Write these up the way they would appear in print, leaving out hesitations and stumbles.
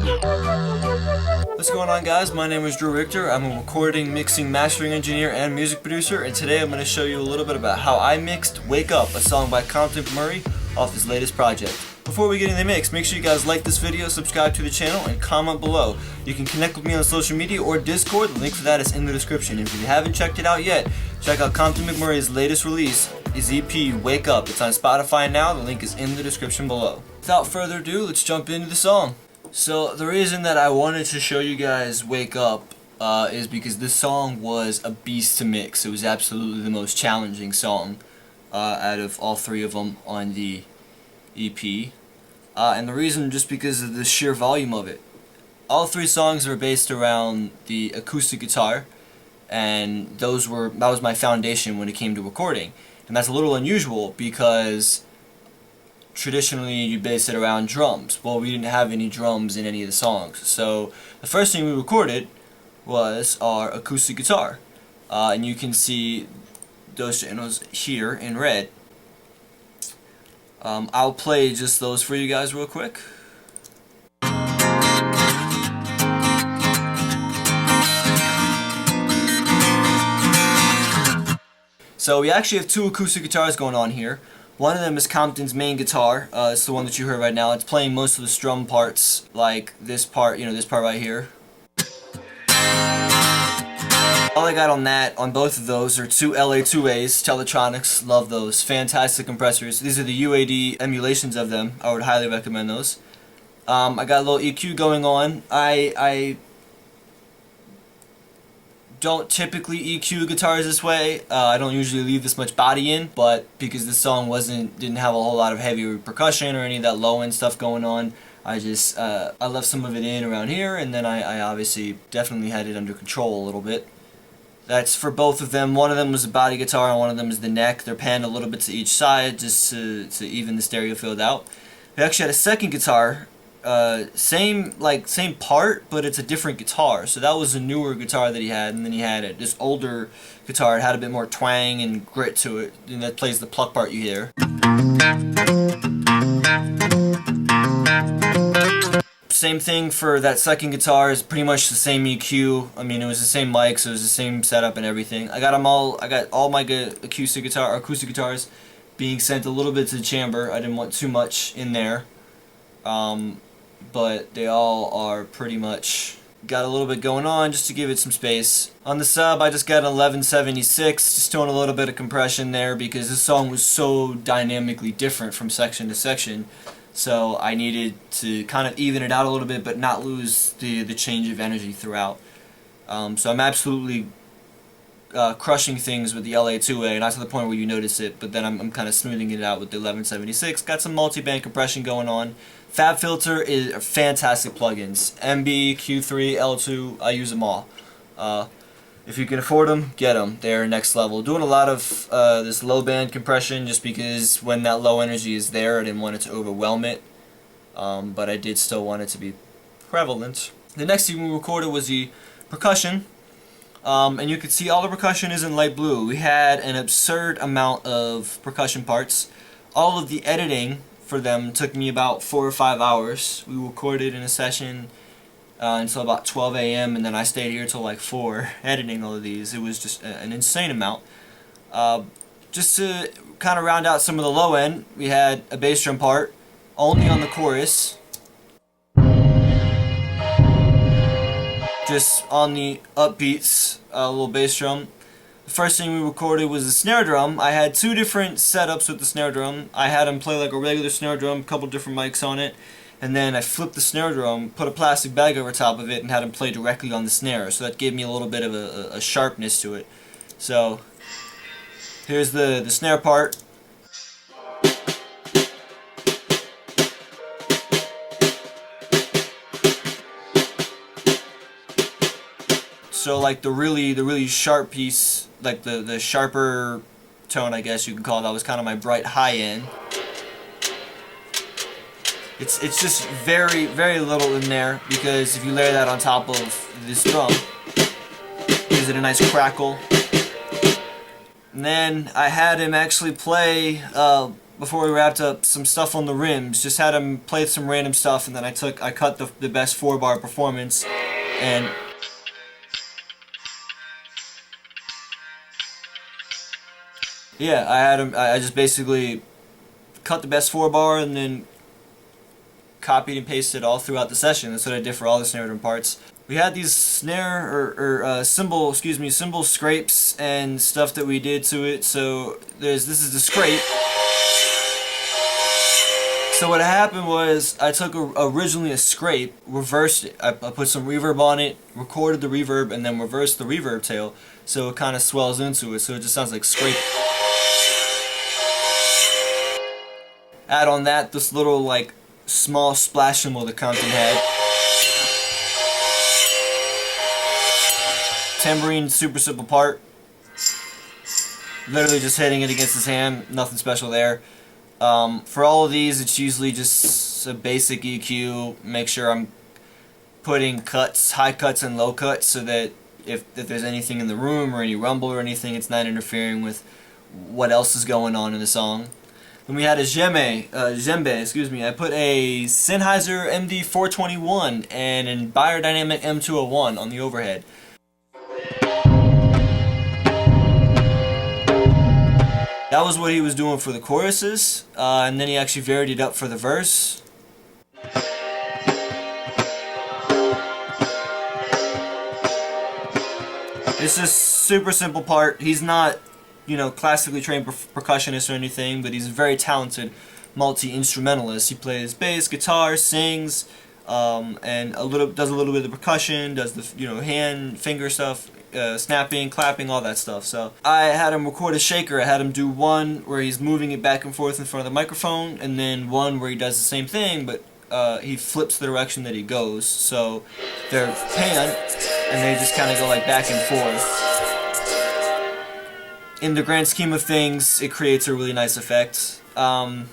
What's going on, guys? My name is Richter. I'm a recording, mixing, mastering engineer and music producer, and today I'm going to show you a little bit about how I mixed Wake Up, a song by Compton McMurry off his latest project. Before we get into the mix, make sure you guys like this video, subscribe to the channel, and comment below. You can connect with me on social media or Discord. The link for that is in the description. If you haven't checked it out yet, check out Compton McMurry's latest release, his EP, Wake Up. It's on Spotify now. The link is in the description below. Without further ado, let's jump into the song. So the reason that I wanted to show you guys Wake Up is because this song was a beast to mix. It was absolutely the most challenging song out of all three of them on the EP. And the reason just because of the sheer volume of it. All three songs are based around the acoustic guitar, and that was my foundation when it came to recording. And that's a little unusual because traditionally you base it around drums. Well, we didn't have any drums in any of the songs, so the first thing we recorded was our acoustic guitar, and you can see those channels here in red. I'll play just those for you guys real quick. So we actually have two acoustic guitars going on here. One of them is Compton's main guitar. It's the one that you heard right now. It's playing most of the strum parts, like this part, this part right here. All I got on both of those are two LA2As, Teletronics. Love those. Fantastic compressors. These are the UAD emulations of them. I would highly recommend those. I got a little EQ going on. I don't typically EQ guitars this way. I don't usually leave this much body in, but because this song didn't have a whole lot of heavy percussion or any of that low end stuff going on, I just I left some of it in around here, and then I obviously definitely had it under control a little bit. That's for both of them. One of them was the body guitar and one of them is the neck. They're panned a little bit to each side just to even the stereo field out. We actually had a second guitar, same part, but it's a different guitar. So that was a newer guitar that he had, and then he had this older guitar. It had a bit more twang and grit to it, and that plays the pluck part you hear. Same thing for that second guitar. Is pretty much the same EQ. I mean, it was the same mic, so it was the same setup and everything. I got all my acoustic guitars being sent a little bit to the chamber. I didn't want too much in there, but they all are pretty much got a little bit going on just to give it some space. On the sub, I just got an 1176, just doing a little bit of compression there because this song was so dynamically different from section to section. So I needed to kind of even it out a little bit, but not lose the change of energy throughout. So I'm absolutely crushing things with the LA2A, not to the point where you notice it, but then I'm kind of smoothing it out with the 1176. Got some multi-band compression going on. FabFilter is fantastic plugins. MB, Q3, L2, I use them all. If you can afford them, get them. They're next level. Doing a lot of this low band compression just because when that low energy is there, I didn't want it to overwhelm it. But I did still want it to be prevalent. The next thing we recorded was the percussion. And you can see all the percussion is in light blue. We had an absurd amount of percussion parts. All of the editing for them took me about 4 or 5 hours. We recorded in a session until about 12 a.m. and then I stayed here till like 4 editing all of these. It was just an insane amount. Just to kind of round out some of the low end, we had a bass drum part only on the chorus. Just on the upbeats, a little bass drum. The first thing we recorded was the snare drum. I had 2 different setups with the snare drum. I had him play like a regular snare drum, a couple different mics on it, and then I flipped the snare drum, put a plastic bag over top of it, and had him play directly on the snare. So that gave me a little bit of a sharpness to it. So here's the snare part. So like the really sharp piece, like the sharper tone, I guess you could call it, that was kind of my bright high end. It's just very little in there, because if you layer that on top of this drum, it gives it a nice crackle. And then I had him actually play before we wrapped up, some stuff on the rims. Just had him play some random stuff, and then I cut the best 4-bar performance, and yeah, I just basically cut the best 4-bar and then copied and pasted all throughout the session. That's what I did for all the snare drum parts. We had these cymbal scrapes and stuff that we did to it. So this is the scrape. So what happened was I took originally a scrape, reversed it. I put some reverb on it, recorded the reverb, and then reversed the reverb tail so it kind of swells into it. So it just sounds like scrape. Add on that this little like small splash cymbal that Compton had. Tambourine, super simple part. Literally just hitting it against his hand, nothing special there. For all of these, it's usually just a basic EQ. Make sure I'm putting cuts, high cuts and low cuts, so that if there's anything in the room or any rumble or anything, it's not interfering with what else is going on in the song. Then we had a djembe, excuse me. I put a Sennheiser MD421 and a Biodynamic M201 on the overhead. That was what he was doing for the choruses, and then he actually varied it up for the verse. It's just super simple part. He's not, you know, classically trained percussionist or anything, but he's a very talented multi-instrumentalist. He plays bass, guitar, sings, and does a little bit of percussion, does the, you know, hand, finger stuff, snapping, clapping, all that stuff. So I had him record a shaker. I had him do one where he's moving it back and forth in front of the microphone, and then one where he does the same thing, but he flips the direction that he goes. So they're pan, and they just kind of go like back and forth. In the grand scheme of things, it creates a really nice effect. Had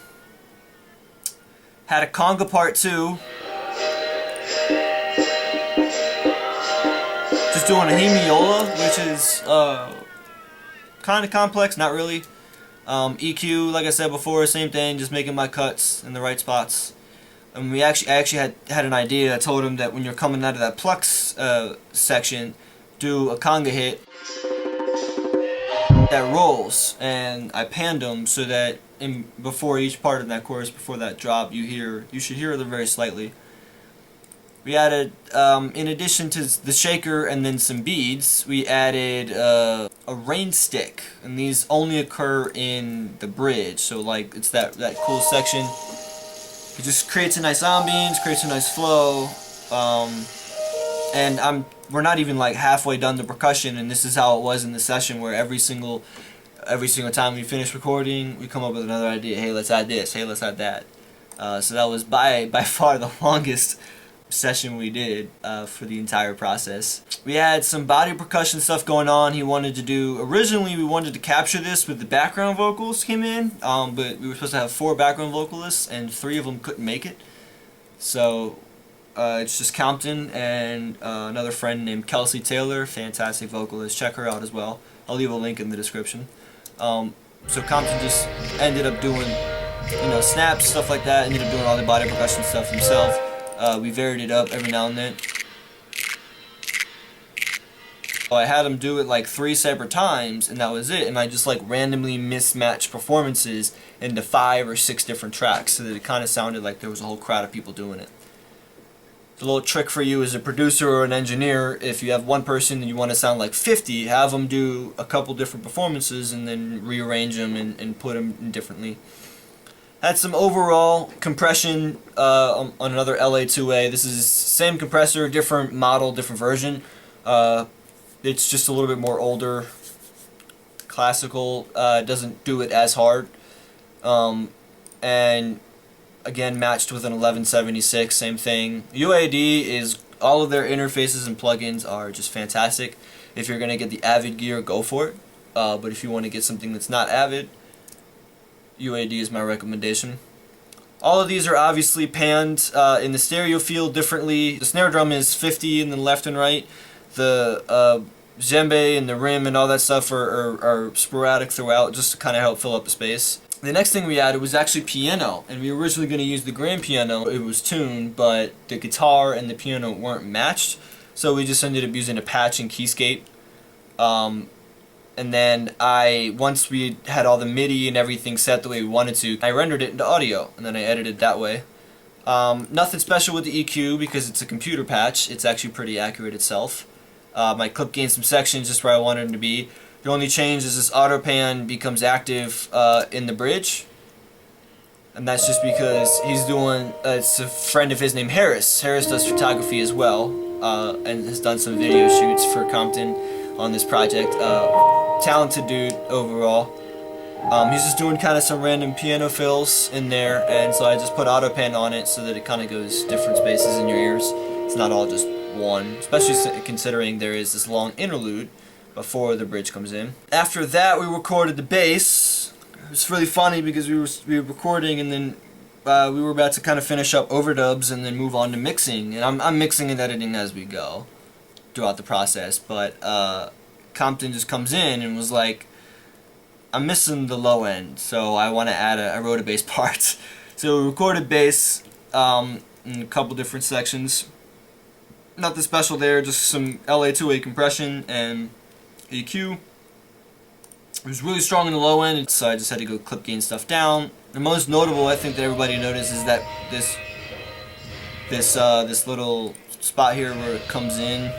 a conga part too. Just doing a hemiola, which is kind of complex, not really. EQ, like I said before, same thing, just making my cuts in the right spots. And I actually had an idea. I told him that when you're coming out of that plucks section, do a conga hit that rolls, and I panned them so that before each part of that chorus, before that drop, you should hear them very slightly. We added, in addition to the shaker and then some beads, we added a rain stick, and these only occur in the bridge, so like it's that cool section. It just creates a nice ambience, creates a nice flow, and we're not even like halfway done the percussion, and this is how it was in the session, where every single time we finish recording, we come up with another idea. Hey, let's add this. Hey, let's add that. So that was by far the longest session we did for the entire process. We had some body percussion stuff going on. Originally we wanted to capture this with the background vocals came in, but we were supposed to have 4 background vocalists and 3 of them couldn't make it. So it's just Compton and another friend named Kelsey Taylor, fantastic vocalist. Check her out as well. I'll leave a link in the description. So Compton just ended up doing, you know, snaps, stuff like that, ended up doing all the body percussion stuff himself. We varied it up every now and then. So I had him do it like 3 separate times, and that was it. And I just like randomly mismatched performances into 5 or 6 different tracks, so that it kind of sounded like there was a whole crowd of people doing it. It's a little trick for you as a producer or an engineer. If you have one person and you want to sound like 50, have them do a couple different performances and then rearrange them and put them differently. Had some overall compression on another LA2A. This is same compressor, different model, different version. It's just a little bit more older, classical. It doesn't do it as hard. And again, matched with an 1176, same thing. UAD is, all of their interfaces and plugins are just fantastic. If you're going to get the Avid gear, go for it. But if you want to get something that's not Avid, UAD is my recommendation. All of these are obviously panned in the stereo field differently. The snare drum is 50 in the left and right. The djembe and the rim and all that stuff are sporadic throughout, just to kind of help fill up the space. The next thing we added was actually piano, and we were originally going to use the grand piano. It was tuned, but the guitar and the piano weren't matched, so we just ended up using a patch and keyscape. And then once we had all the MIDI and everything set the way we wanted to, I rendered it into audio, and then I edited that way. Nothing special with the EQ because it's a computer patch. It's actually pretty accurate itself. My clip gained some sections just where I wanted them to be. The only change is this auto pan becomes active in the bridge, and that's just because he's doing. It's a friend of his named Harris. Harris does photography as well, and has done some video shoots for Compton on this project. Talented dude overall. He's just doing kind of some random piano fills in there, and so I just put auto pan on it so that it kind of goes different spaces in your ears. It's not all just one, especially considering there is this long interlude before the bridge comes in. After that, we recorded the bass. It was really funny because we were recording, and then we were about to kind of finish up overdubs and then move on to mixing. And I'm mixing and editing as we go throughout the process. But Compton just comes in and was like, "I'm missing the low end, so I want to add I wrote a bass part." So we recorded bass in a couple different sections. Nothing special there, just some LA2A compression and EQ. It was really strong in the low end, so I just had to go clip gain stuff down. The most notable, I think, that everybody noticed is that this little spot here where it comes in.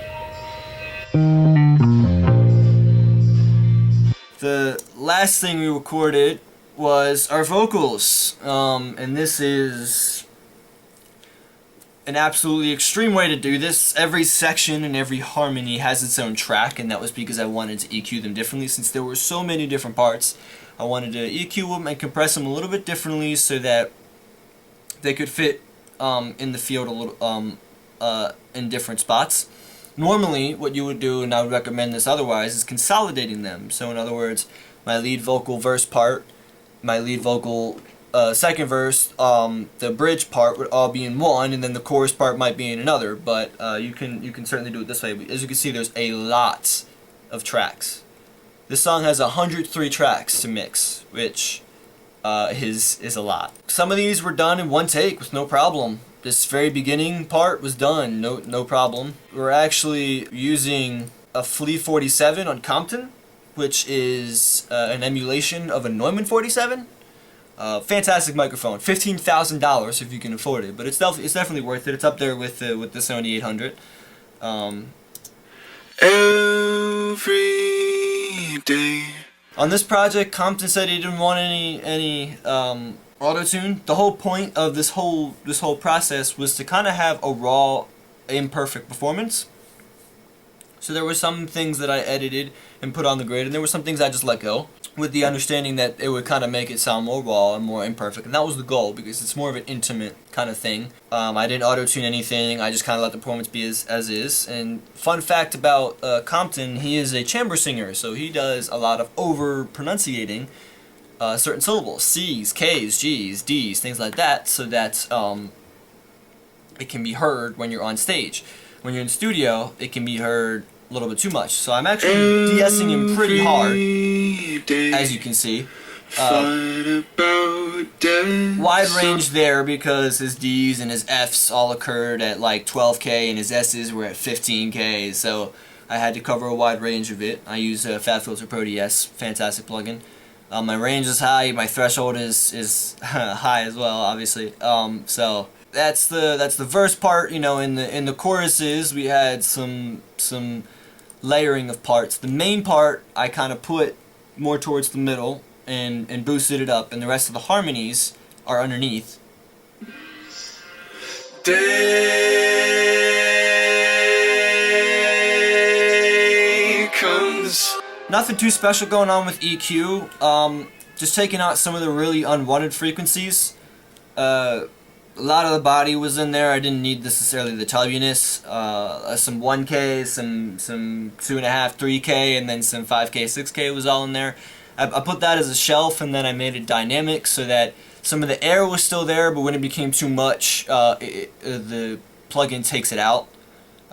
The last thing we recorded was our vocals, and this is an absolutely extreme way to do this. Every section and every harmony has its own track, and that was because I wanted to EQ them differently. Since there were so many different parts, I wanted to EQ them and compress them a little bit differently so that they could fit in the field a little in different spots. Normally, what you would do, and I would recommend this otherwise, is consolidating them. So in other words, my lead vocal verse part, my lead vocal second verse, the bridge part would all be in one, and then the chorus part might be in another. But you can certainly do it this way. As you can see, there's a lot of tracks. This song has 103 tracks to mix, which is a lot. Some of these were done in one take with no problem. This very beginning part was done, no problem. We're actually using a Flea 47 on Compton, which is an emulation of a Neumann 47. Fantastic microphone, $15,000 if you can afford it, but it's definitely worth it. It's up there with the Sony 800. Every day. On this project, Compton said he didn't want any auto-tune. The whole point of this whole process was to kind of have a raw, imperfect performance. So there were some things that I edited and put on the grid, and there were some things I just let go, with the understanding that it would kind of make it sound more raw and more imperfect, and that was the goal because it's more of an intimate kind of thing. I didn't auto-tune anything. I just kind of let the performance be as is. And fun fact about Compton, he is a chamber singer, so he does a lot of over-pronunciating certain syllables, C's, K's, G's, D's, things like that, so that it can be heard when you're on stage. When you're in studio, it can be heard a little bit too much. So I'm actually de-essing him pretty hard, as you can see. Wide range there because his D's and his F's all occurred at like 12K and his S's were at 15K, so I had to cover a wide range of it. I use FabFilter Pro DS, fantastic plugin. My range is high, my threshold is high as well, obviously. So that's the verse part. You know, in the choruses we had some layering of parts. The main part I kind of put more towards the middle and boosted it up, and the rest of the harmonies are underneath. Day comes. Nothing too special going on with EQ. Just taking out some of the really unwanted frequencies. A lot of the body was in there. I didn't need necessarily the tubbiness. Some 1K, some 2.5, 3K, and then some 5K, 6K was all in there. I put that as a shelf, and then I made it dynamic so that some of the air was still there, but when it became too much, the plugin takes it out.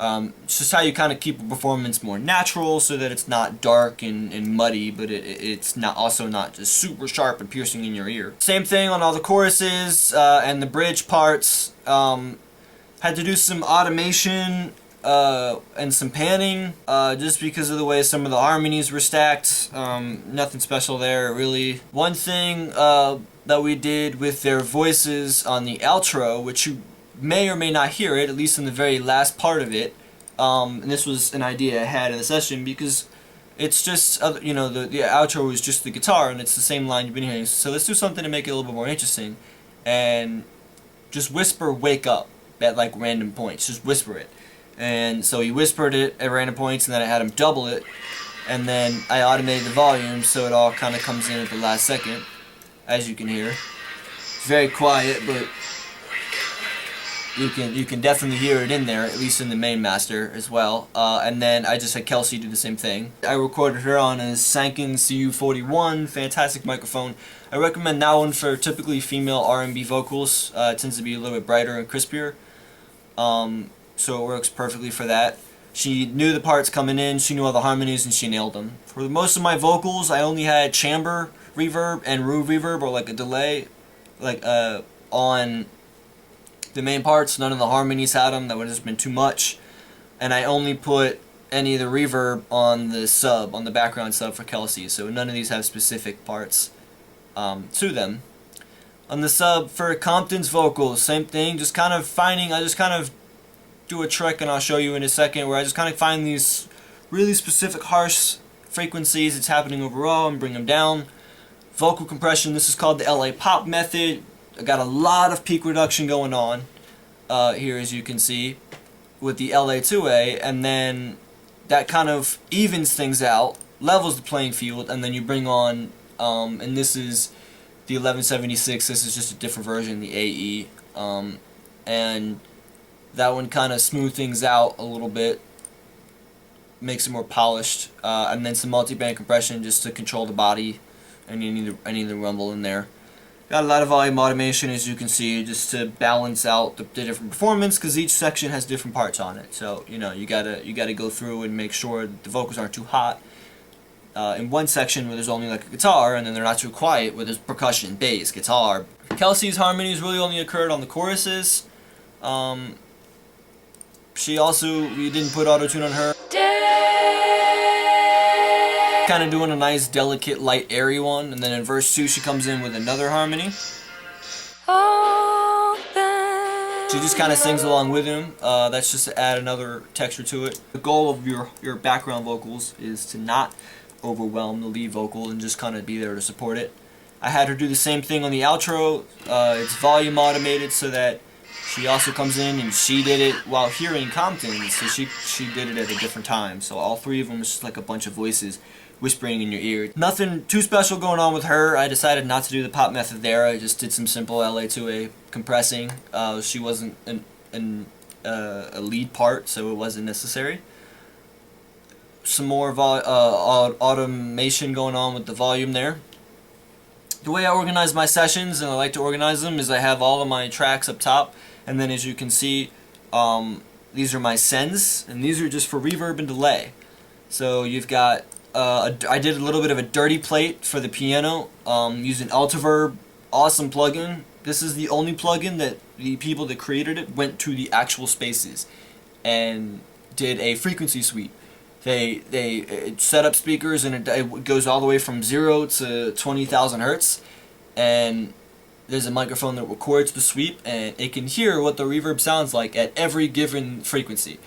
It's just how you kind of keep a performance more natural so that it's not dark and muddy, but it's not also not just super sharp and piercing in your ear. Same thing on all the choruses and the bridge parts. Had to do some automation and some panning just because of the way some of the harmonies were stacked. Nothing special there, really. One thing that we did with their voices on the outro, which you may or may not hear it, at least in the very last part of it, and this was an idea I had in the session because it's just, you know, the outro is just the guitar and it's the same line you've been hearing. So let's do something to make it a little bit more interesting and just whisper "wake up" at like random points. Just whisper it. And so he whispered it at random points, and then I had him double it, and then I automated the volume so it all kind of comes in at the last second, as you can hear. It's very quiet, but you can definitely hear it in there, at least in the main master as well. And then I just had Kelsey do the same thing. I recorded her on a Sanken CU41, fantastic microphone. I recommend that one for typically female R&B vocals. It tends to be a little bit brighter and crispier. So it works perfectly for that. She knew the parts coming in, she knew all the harmonies, and she nailed them. For most of my vocals, I only had chamber reverb and room reverb, or like a delay, like on the main parts. None of the harmonies had them. That would have just been too much. And I only put any of the reverb on the sub, on the background sub for Kelsey. So none of these have specific parts to them. On the sub for Compton's vocals, same thing. Just kind of finding. I just kind of do a trick, and I'll show you in a second, where I just kind of find these really specific harsh frequencies that's happening overall and bring them down. Vocal compression, this is called the LA pop method. I got a lot of peak reduction going on here, as you can see, with the LA2A, and then that kind of evens things out, levels the playing field, and then you bring on, and this is the 1176, this is just a different version, the AE, and that one kind of smooth things out a little bit, makes it more polished, and then some multi-band compression just to control the body and any of the rumble in there. Got a lot of volume automation, as you can see, just to balance out the different performance, because each section has different parts on it. So you know you gotta go through and make sure that the vocals aren't too hot. In one section where there's only like a guitar, and then they're not too quiet where there's percussion, bass, guitar. Kelsey's harmonies really only occurred on the choruses. We didn't put auto-tune on her. Kind of doing a nice, delicate, light, airy one, and then in verse 2 she comes in with another harmony. She just kind of sings along with him. That's just to add another texture to it. The goal of your background vocals is to not overwhelm the lead vocal and just kind of be there to support it. I had her do the same thing on the outro. It's volume automated so that she also comes in, and she did it while hearing Compton, so she did it at a different time. So all three of them was just like a bunch of voices whispering in your ear. Nothing too special going on with her. I decided not to do the pop method there. I just did some simple LA2A compressing. She wasn't a lead part, so it wasn't necessary. Some more automation going on with the volume there. The way I organize my sessions, and I like to organize them, is I have all of my tracks up top, and then as you can see, these are my sends, and these are just for reverb and delay. So you've got, I did a little bit of a dirty plate for the piano, using Altiverb, awesome plugin. This is the only plugin that the people that created it went to the actual spaces and did a frequency sweep. They set up speakers, and it goes all the way from 0 to 20,000 hertz, and there's a microphone that records the sweep, and it can hear what the reverb sounds like at every given frequency.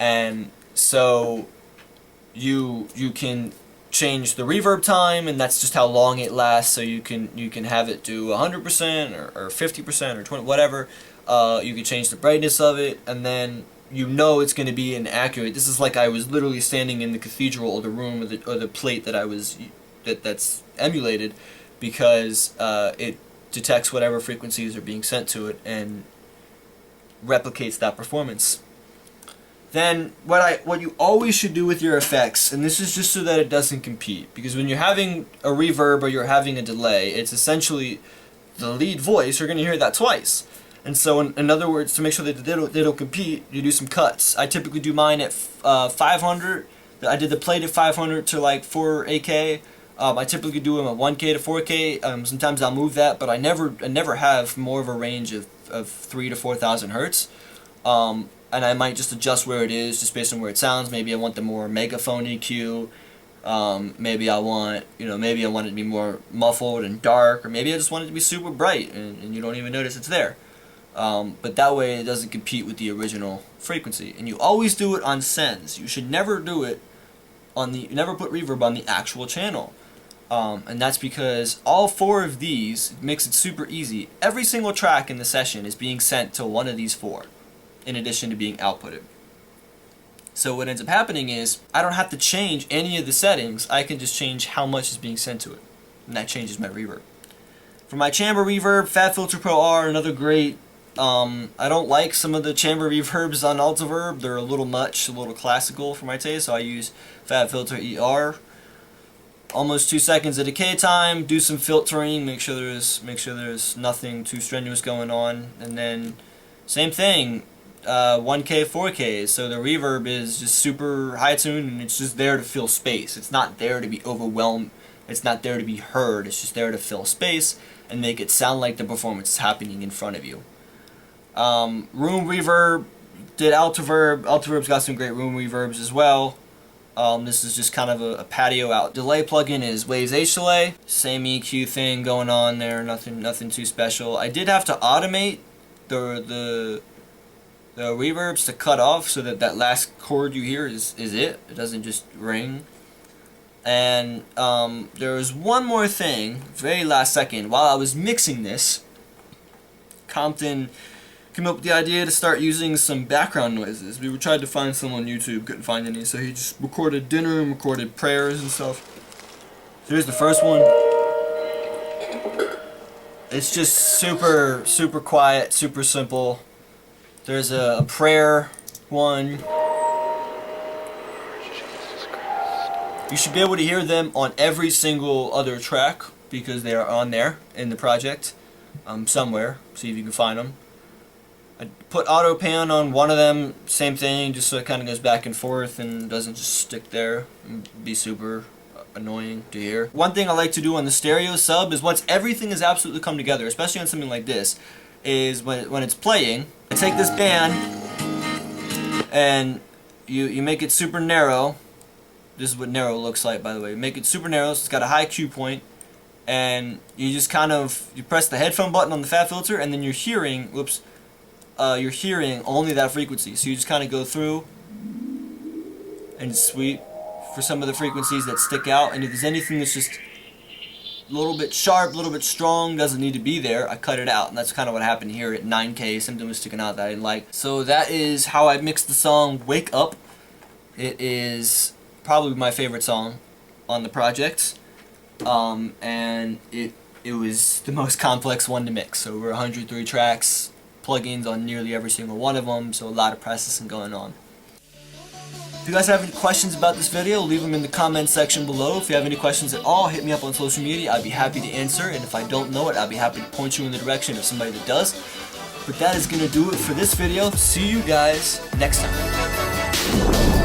And so you can change the reverb time, and that's just how long it lasts. So you can have it do 100% or 50% or 20, whatever. You can change the brightness of it, and then you know it's going to be inaccurate. This is like I was literally standing in the cathedral or the room or the plate that's emulated, because it detects whatever frequencies are being sent to it and replicates that performance. Then what you always should do with your effects, and this is just so that it doesn't compete, because when you're having a reverb or you're having a delay, it's essentially the lead voice. You're going to hear that twice. And so in other words, to make sure that they don't compete, you do some cuts. I typically do mine at 500. I did the plate at 500 to like 4AK. I typically do them at 1K to 4K. Sometimes I'll move that, but I never have more of a range of 3 to 4,000 hertz. And I might just adjust where it is, just based on where it sounds. Maybe I want the more megaphone EQ. Maybe I want it to be more muffled and dark, or maybe I just want it to be super bright and you don't even notice it's there. But that way it doesn't compete with the original frequency. And you always do it on sends. You should never do it on never put reverb on the actual channel. And that's because all 4 of these makes it super easy. Every single track in the session is being sent to one of these 4, in addition to being outputted. So what ends up happening is, I don't have to change any of the settings, I can just change how much is being sent to it. And that changes my reverb. For my chamber reverb, FabFilter Pro R, another great. I don't like some of the chamber reverbs on Altiverb. They're a little much, a little classical for my taste, so I use FabFilter ER. Almost 2 seconds of decay time, do some filtering, make sure there's nothing too strenuous going on, and then same thing, 1K, 4K, so the reverb is just super high tune and it's just there to fill space. It's not there to be overwhelmed, it's not there to be heard, it's just there to fill space and make it sound like the performance is happening in front of you. Room reverb, did Altiverb. Altiverb's got some great room reverbs as well. This is just kind of a patio out. Delay plugin is Waves H Delay. Same EQ thing going on there, nothing too special. I did have to automate the reverbs to cut off so that last chord you hear is it. It doesn't just ring. And there was one more thing, very last second. While I was mixing this, Compton came up with the idea to start using some background noises. We tried to find some on YouTube, couldn't find any, so he just recorded dinner and recorded prayers and stuff. So here's the first one. It's just super quiet, super simple. There's a prayer one. You should be able to hear them on every single other track because they are on there in the project somewhere. See if you can find them. I put auto pan on one of them, same thing, just so it kind of goes back and forth and doesn't just stick there and be super annoying to hear. One thing I like to do on the stereo sub is once everything has absolutely come together, especially on something like this, is when it's playing, I take this band and you make it super narrow. This is what narrow looks like, by the way. Make it super narrow, so it's got a high cue point, and you just kind of press the headphone button on the FabFilter, and then you're hearing, you're hearing only that frequency. So you just kind of go through and sweep for some of the frequencies that stick out, and if there's anything that's just a little bit sharp, a little bit strong, doesn't need to be there, I cut it out. And that's kind of what happened here at 9K. Something was sticking out that I didn't like. So that is how I mixed the song Wake Up. It is probably my favorite song on the project, and it was the most complex one to mix. So over 103 tracks, plugins on nearly every single one of them, so a lot of processing going on. If you guys have any questions about this video, leave them in the comment section below. If you have any questions at all, hit me up on social media. I'd be happy to answer, and if I don't know it, I'll be happy to point you in the direction of somebody that does. But that is going to do it for this video. See you guys next time.